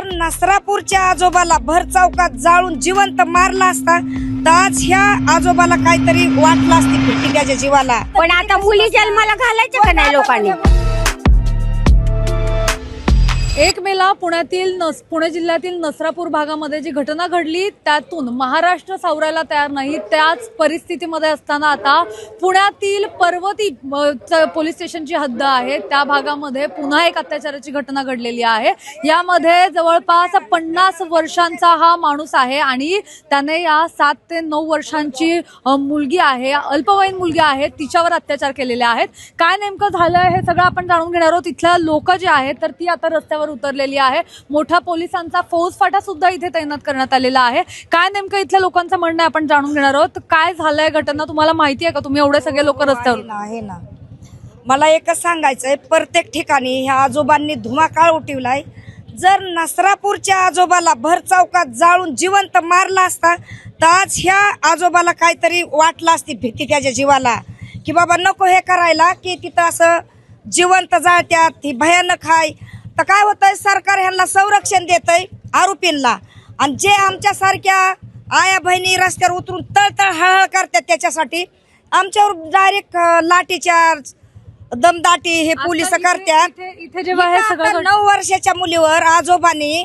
जर नसरापूरच्या आजोबाला भर चौकात जाळून जिवंत मारला असता तर आज ह्या आजोबाला काहीतरी वाटलं असती फिरतीच्या जीवाला। पण आता मुली जन्माला घालायचं का नाही लोकांनी? 1 मेला पुणे जिल्ह्यातील नसरापूर भागामध्ये जी घटना घडली त्यातून महाराष्ट्र सावरायला तयार नाही। त्याच परिस्थितीमध्ये असताना आता पुण्यातील पर्वती पोलीस स्टेशनची हद्द आहे त्या भागामध्ये पुन्हा एक अत्याचाराची घटना घडलेली आहे। यामध्ये जवळपास 50 वर्षांचा हा माणूस आहे आणि त्याने या 7 ते 9 वर्षांची मुलगी आहे, अल्पवयीन मुलगी आहे, तिच्यावर अत्याचार केलेले आहेत। काय नेमकं झालंय हे सगळं आपण जाणून घेणार आहोत। इथल्या लोक जे आहेत तर ती आता रस्त्यावर उतरलेली आहे। मोठा पोलिसांचा फौजफाटा सुद्धा इथे तैनात करण्यात आलेला आहे। काय नेमकं इथल्या लोकांचं म्हणणं आहे आपण जाणून घेणार आहोत। काय झालंय घटना तुम्हाला माहिती आहे का? तुम्ही एवढे सगळे लोक रस्त्यावर आहे ना, मला एकच सांगायचंय, प्रत्येक ठिकाणी ह्या आजोबांनी धुमाकाळ उठवलाय। जर नसरापूरच्या आजोबाला भर चौकात जाळून जिवंत मारला असता तर आज ह्या आजोबाला काहीतरी वाटलं असती भीती त्याच्या जीवाला की बाबा नको हे करायला, की तिथं असं जिवंत जाळत्यात, ही भयानक आहे। तर काय होतंय, सरकार ह्यांना संरक्षण देतंय आरोपींना, आणि जे आमच्यासारख्या आया बहिणी रस्त्यावर उतरून तळतळ हळहळ करतात त्याच्यासाठी आमच्यावर डायरेक्ट लाठीचार्ज, दमदाटी हे पोलिस करतात। इथे जेव्हा हे सगळं 9 वर्षाच्या मुलीवर आजोबांनी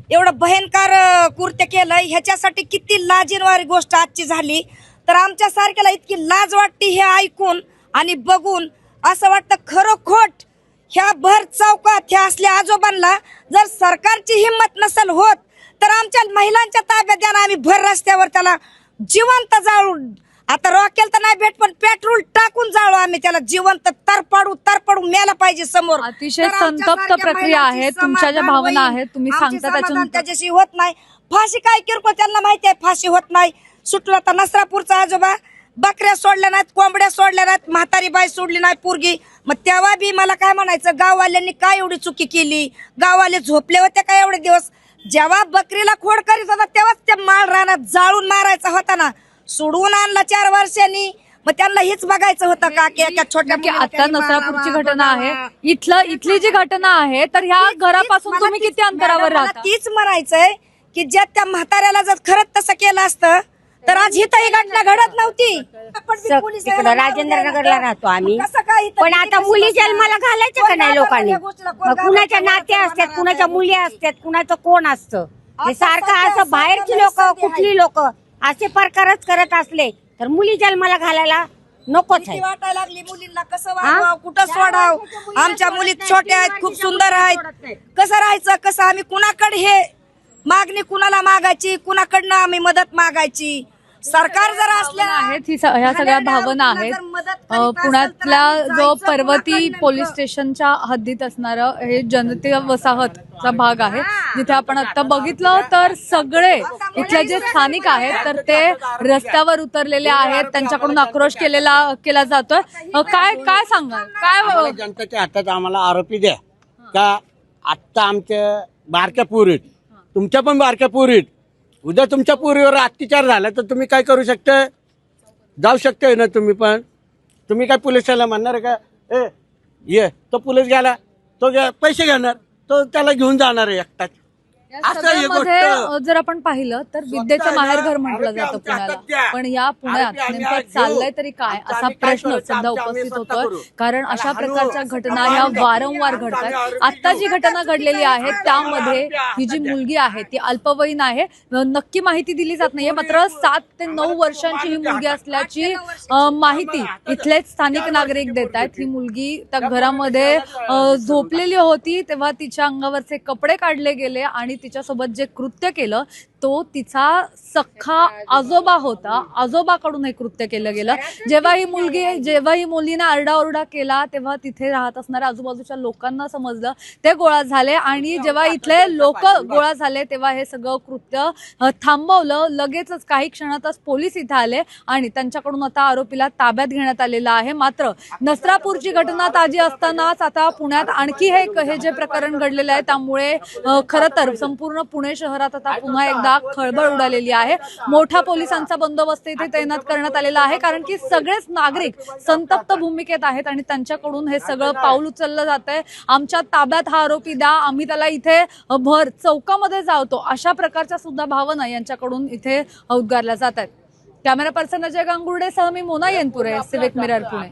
एवढं भयंकर कृत्य केलंय, ह्याच्यासाठी किती लाजिरवाणी गोष्ट आजची झाली। तर आमच्या सारख्याला इतकी लाज वाटते हे ऐकून आणि बघून, असं वाटतं खरोखोट ह्या भर चौकात ह्या असल्या आजोबांना जर सरकारची हिंमत नसेल होत तर आमच्या महिलांच्या ताब्यात द्या ना, आम्ही भर रस्त्यावर त्याला जिवंत जाळून, आता रॉकेल तर नाही भेट पण पेट्रोल टाकून जाळू आम्ही त्याला जिवंत, तरपडू मेला पाहिजे समोर। अतिशय संतप्त प्रक्रिया आहे। तुमच्या ज्या भावना आहेत तुम्ही सांगता त्याच्याशी होत नाही। फाशी काय किरकोळ, त्यांना माहिती आहे फाशी होत नाही। सुटला तर नसरापूरचा आजोबा बकऱ्या सोडल्या नाहीत, कोंबड्या सोडल्या नाहीत, म्हातारी बाई सोडली नाही पोरगी। मग तेव्हा बी मला काय म्हणायचं, गाववाल्यांनी काय एवढी चुकी केली? गाववाले झोपले होते का एवढे दिवस? जेव्हा बकरीला खोड करीत होता तेव्हाच त्या माळ रानात जाळून मारायचा होता ना, सोडून आणला 4 वर्षांनी। मग त्यांना हेच बघायचं होतं का की एका छोट्या आता नसरापूरची घटना आहे, इथली जी घटना आहे तर ह्या घरापासून तुम्ही किती अंतरावर राहता? तीच म्हणायचंय की ज्या त्या म्हाताऱ्याला जर खरंच तसं केलं असतं तर आज ही घटना घडत नव्हती। तिकडं राजेंद्र नगरला राहतो आम्ही, पण आता मुली जन्माला घालायचं का नाही लोकांनी? कुणाच्या नात्या असतात, कुणाच्या मुली असतात, कुणाचं कोण असतं, हे सारखं असं बाहेरची लोक, कुठली लोक असे प्रकारच करत असले तर मुली जन्माला घालायला नकोच आहे। वाटायला लागली मुलींना, कसं वागावं, कुठं सोडाव? आमच्या मुली छोट्या आहेत, खूप सुंदर आहेत, कसं राहायचं, कसं आम्ही कुणाकडे हे मागणी कुणाला मागायची, कुणाकडनं आम्ही मदत मागायची? सरकार जर असल्या आहेत ह्या सगळ्या भावना आहेत। पुण्यातल्या जो पर्वती पोलीस स्टेशनच्या हद्दीत असणारं हे जनते वसाहतचा भाग आहे, जिथे आपण आता बघितलं तर सगळे इथले जे स्थानिक आहेत तर ते रस्त्यावर उतरलेले आहेत, त्यांच्याकडून आक्रोश केला जातोय। काय सांगाल, काय जनतेच्या हातात आम्हाला आरोपी द्या का? आत्ता आमच्या बारक्या पुरीत, तुमच्या पण बारक्या पुरीत, उद्या तुमच्या पुरीवर अत्याचार झाला तर तुम्ही काय करू शकता? जाऊ शकताय ना तुम्ही पण? तुम्ही काय पोलिसाला म्हणणार का ये तो पोलीस गेला, तो पैसे घेणार, तो त्याला घेऊन जाणार आहे एकटाच? जर आपण पाहिलं तर विद्येचं माहेरघर म्हटलं जातं पुण्याला, पण या पुण्यात नेमकं चाललंय तरी काय असा प्रश्न सध्या उपस्थित होतोय। कारण अशा प्रकारच्या घटना ह्या वारंवार घडतात। आता जी घटना घडलेली आहे त्यामध्ये ही जी मुलगी आहे ती अल्पवयीन आहे, नक्की माहिती दिली जात नाहीये, मात्र 7 ते 9 वर्षांची ही मुलगी असल्याची माहिती इथलेच स्थानिक नागरिक देत आहेत। ही मुलगी त्या घरामध्ये झोपलेली होती तेव्हा तिच्या अंगावरचे कपडे काढले गेले आणि तिच्यासोबत जे कृत्य केलं तो तिचा सख्खा आजोबा होता, आजोबाकडून हे कृत्य केलं गेलं। जेव्हा ही मुलीने आरडाओरडा केला तेव्हा तिथे राहत असणाऱ्या आजूबाजूच्या लोकांना समजलं, ते गोळा झाले आणि जेव्हा इथले लोक गोळा झाले तेव्हा हे सगळं कृत्य थांबवलं। लगेचच काही क्षणातच पोलीस इथे आले आणि त्यांच्याकडून आता आरोपीला ताब्यात घेण्यात आलेला आहे। मात्र नसरापूरची घटना ताजी असतानाच आता पुण्यात आणखी हे जे प्रकरण घडलेलं आहे त्यामुळे खरं तर संपूर्ण पुणे शहरात आता पुन्हा एकदा खळबळ उडालेली आहे. मोठा पोलिसांचा बंदोबस्त इथे तैनात करण्यात आलेला आहे, कारण की सगळेच नागरिक संतप्त भूमिकेत आहेत आणि त्यांच्याकडून हे सगळं पाऊल उचललं जात आहे. आमच्या ताब्यात हा आरोपी द्या, आम्ही त्याला इथे भर चौकामध्ये जावतो, अशा प्रकारच्या सुद्धा भावना यांच्याकडून इथे उद्गारल्या जात आहेत. कॅमेरा पर्सन अजय गांगुर्डे सह मी मोना येनपुरे, सिविक मिरर पुणे.